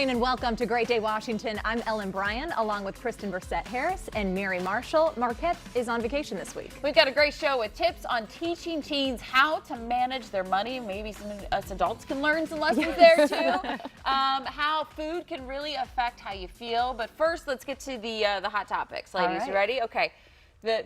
morning and welcome to Great Day Washington. I'm Ellen Bryan along with Kristen Burset-Harris and Mary Marshall. Marquette is on vacation this week. We've got a great show with tips on teaching teens how to manage their money. Maybe some us adults can learn some lessons there too. How food can really affect how you feel. But first, let's get to the hot topics. Ladies, you ready? Okay.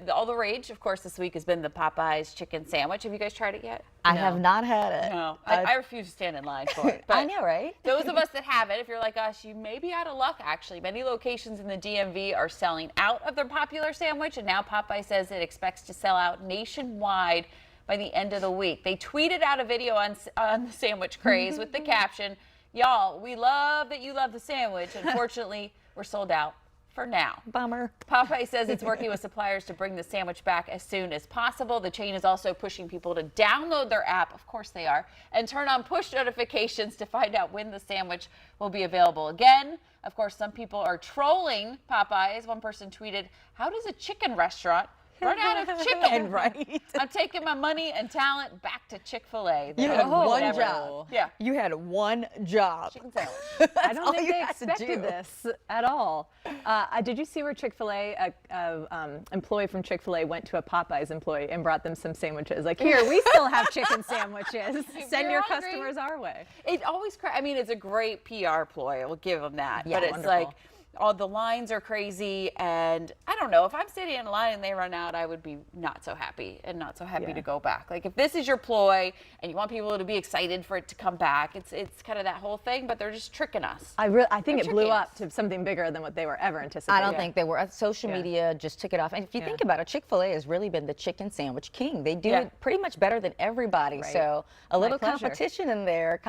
All the rage, of course, this week has been the Popeyes chicken sandwich. Have you guys tried it yet? I have not had it. No, I refuse to stand in line for it. But I know, right? Those of us that have it, if you're like us, you may be out of luck, actually. Many locations in the DMV are selling out of their popular sandwich, and now Popeye says it expects to sell out nationwide by the end of the week. They tweeted out a video on the sandwich craze with the caption, "Y'all, we love that you love the sandwich. Unfortunately, we're sold out for now." Bummer. Popeye says it's working with suppliers to bring the sandwich back as soon as possible. The chain is also pushing people to download their app, of course they are, and turn on push notifications to find out when the sandwich will be available again. Of course, some people are trolling Popeyes. One person tweeted, "How does a chicken restaurant run out of chicken?" Right. "I'm taking my money and talent back to Chick-fil-A." You had one job. Yeah. You had one job. Chicken sandwich. I don't think they expected this at all. Did you see where Chick-fil-A, employee from Chick-fil-A went to a Popeyes employee and brought them some sandwiches? Like, here, we still have chicken sandwiches. Send your customers our way. It always, I mean, it's a great PR ploy. We'll give them that. Yeah, but it's wonderful. like, all the lines are crazy, and I don't know, if I'm sitting in a line and they run out, I would be not so happy and not so happy to go back. Like, if this is your ploy and you want people to be excited for it to come back, it's kind of that whole thing, but they're just tricking us. I think it blew tricking up us. to something bigger than what they were ever anticipating. I don't think they were. Social media just took it off. And if you think about it, Chick-fil-A has really been the chicken sandwich king. They do it pretty much better than everybody. Right. So a little pleasure. competition in there.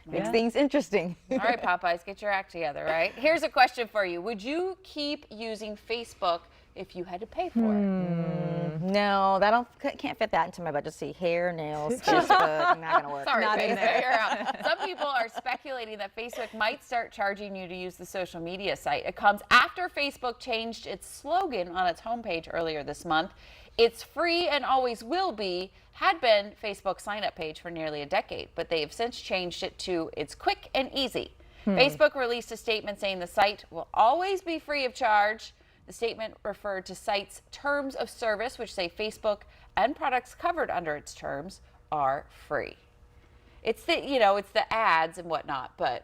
Makes things interesting. All right, Popeyes, get your act together, right? Here's a question for you. Would you keep using Facebook if you had to pay for it? No, can't fit that into my budget. See, hair, nails, Facebook, not gonna work. Sorry, Not in Facebook, there. you're out. Some people are speculating that Facebook might start charging you to use the social media site. It comes after Facebook changed its slogan on its homepage earlier this month. "It's free and always will be" had been Facebook's sign-up page for nearly a decade, but they have since changed it to "It's quick and easy." Facebook released a statement saying the site will always be free of charge. The statement referred to site's terms of service, which say Facebook and products covered under its terms are free. It's the ads and whatnot, but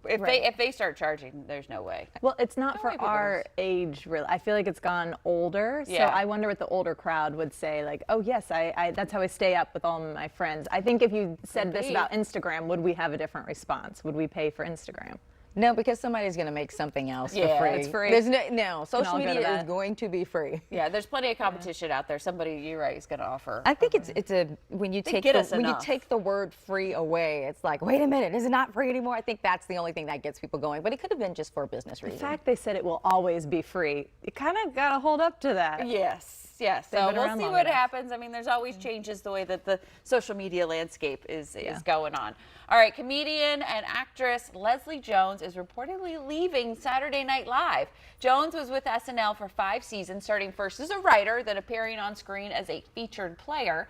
if they start charging, there's no way. Well, it's not for way people our age, really. I feel like it's gone older. So Yeah. I wonder what the older crowd would say. Like, oh, yes, I that's how I stay up with all my friends. I think if you said this about Instagram, would we have a different response? Would we pay for Instagram? No, because somebody's going to make something else for Yeah, free. it's free. There's no social all go to media is that. going to be free. Yeah, there's plenty of competition out there. Somebody, you're right, is going to offer. I think it's when you take get us when you enough. take the word free away, it's like, wait a minute, is it not free anymore? I think that's the only thing that gets people going. But it could have been just for a business The reason. fact they said it will always be free, you kind of got to hold up to that. Yes. They've So been we'll around see long what enough. happens. I mean, there's always changes the way that the social media landscape is going on. All right, comedian and actress Leslie Jones is reportedly leaving Saturday Night Live. Jones was with SNL for 5 seasons, starting first as a writer, then appearing on screen as a featured player.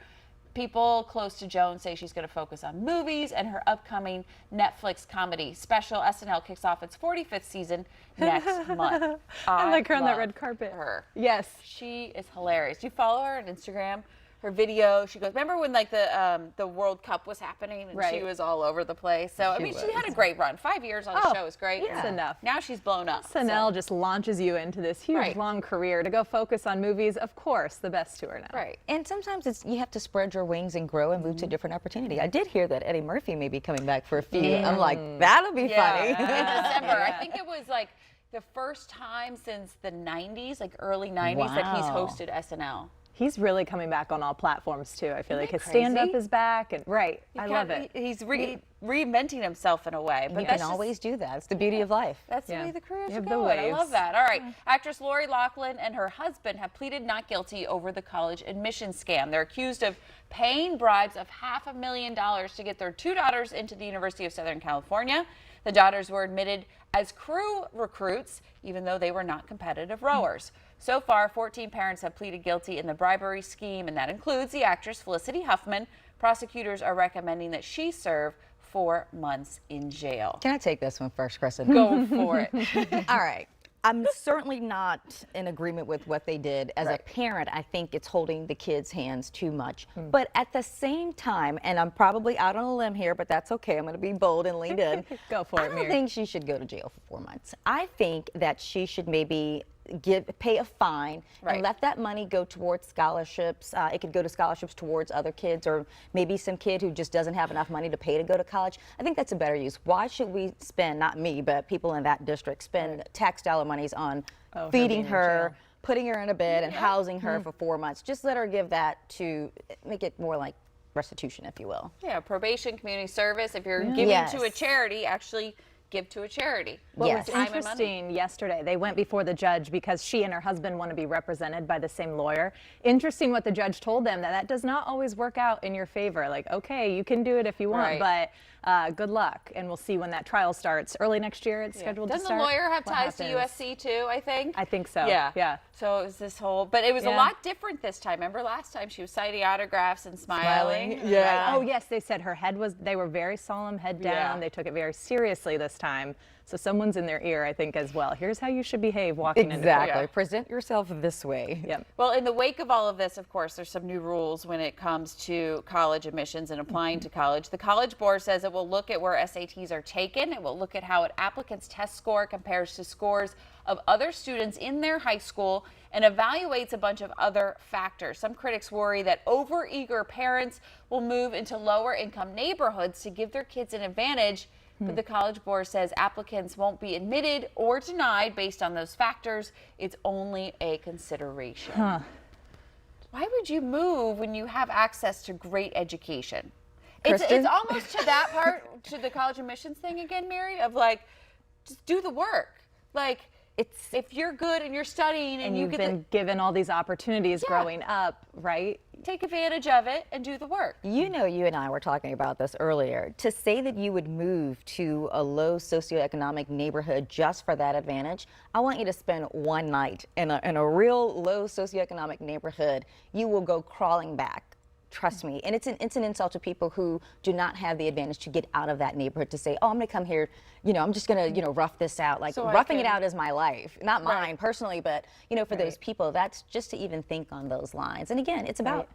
People close to Jones say she's going to focus on movies and her upcoming Netflix comedy special. SNL kicks off its 45th season next month. I like her on that love red carpet. Her. Yes. She is hilarious. Do you follow her on Instagram? Her video, she goes, remember when like the World Cup was happening and she was all over the place? So, I mean, she had a great run. 5 years on the show is great. That's enough. Now she's blown up. SNL just launches you into this huge, long career to go focus on movies. Of course, the best to her now. Right. And sometimes you have to spread your wings and grow and move to a different opportunity. I did hear that Eddie Murphy may be coming back for a few. I'm like, that'll be funny. In December. I think it was like the first time since the 90s, like early 90s, that he's Wow. hosted SNL. He's really coming back on all platforms too. I feel like his crazy? stand-up is back, and I love it. He's reinventing himself in a way. But You that's can just- always do that. It's the beauty of life. That's the way the careers You are have the going. I love waves. that. All right. Actress Loughlin and her husband have pleaded not guilty over the college admission scam. They're accused of paying bribes of $500,000 to get their 2 daughters into the University of Southern California. The daughters were admitted as crew recruits, even though they were not competitive rowers. So far, 14 parents have pleaded guilty in the bribery scheme, and that includes the actress Felicity Huffman. Prosecutors are recommending that she serve 4 months in jail. Can I take this one first, Kristen? Go for it. All right. I'm certainly not in agreement with what they did. As a parent, I think it's holding the kids' hands too much. But at the same time, and I'm probably out on a limb here, but that's okay. I'm going to be bold and lean in. Go for it, I don't Mary. think she should go to jail for 4 months. I think that she should maybe pay a fine and let that money go towards scholarships. It could go to scholarships towards other kids, or maybe some kid who just doesn't have enough money to pay to go to college. I think that's a better use. Why should we spend, not me, but people in that district, spend tax dollar monies on feeding her, putting her in a bed, and housing her for 4 months? Just let her give that to make it more like restitution, if you will. Yeah, probation, community service. If you're giving to a charity, actually give to a charity. What was interesting yesterday, they went before the judge because she and her husband want to be represented by the same lawyer. Interesting what the judge told them, that does not always work out in your favor. Like, okay, you can do it if you want, but good luck. And we'll see when that trial starts. Early next year, it's scheduled to start. Doesn't the lawyer have ties to USC too, I think? I think so. Yeah. So it was this whole, but it was a lot different this time. Remember last time she was signing autographs and smiling? Yeah. Oh yes, they said her head was, they were very solemn, head down. They took it very seriously this time. So someone's in their ear, I think, as well. Here's how you should behave walking into court. Present yourself this way. Yep. Well, in the wake of all of this, of course, there's some new rules when it comes to college admissions and applying to college. The College Board says it will look at where SATs are taken. It will look at how an applicant's test score compares to scores of other students in their high school and evaluates a bunch of other factors. Some critics worry that overeager parents will move into lower income neighborhoods to give their kids an advantage. But the College Board says applicants won't be admitted or denied based on those factors. It's only a consideration. Why would you move when you have access to great education? It's almost to that part, to the college admissions thing again, Mary, of like, just do the work. Like, if you're good and you're studying and you've been given all these opportunities growing up, right? Take advantage of it and do the work. You know, you and I were talking about this earlier. To say that you would move to a low socioeconomic neighborhood just for that advantage, I want you to spend one night in a real low socioeconomic neighborhood. You will go crawling back. Trust me. And it's an insult to people who do not have the advantage to get out of that neighborhood, to say, oh, I'm going to come here, I'm just going to, rough this out. Like, so roughing it out is my life. Not mine personally, but, for those people, that's just to even think on those lines. And again, it's about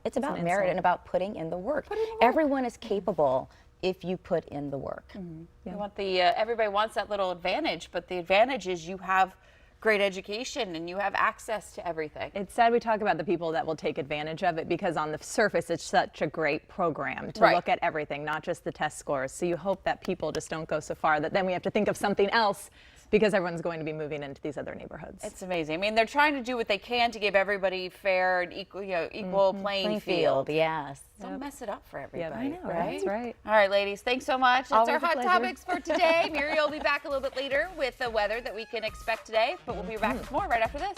merit and about putting in the work. Everyone is capable if you put in the work. You want everybody wants that little advantage, but the advantage is you have great education and you have access to everything. It's sad we talk about the people that will take advantage of it, because on the surface it's such a great program to look at everything, not just the test scores. So you hope that people just don't go so far that then we have to think of something else, because everyone's going to be moving into these other neighborhoods. It's amazing. I mean, they're trying to do what they can to give everybody fair and equal playing field. Yes. Don't mess it up for everybody. I know, right? That's right. All right, ladies, thanks so much. That's Always our a hot pleasure. topics for today. Muriel will be back a little bit later with the weather that we can expect today, but we'll be back with more right after this.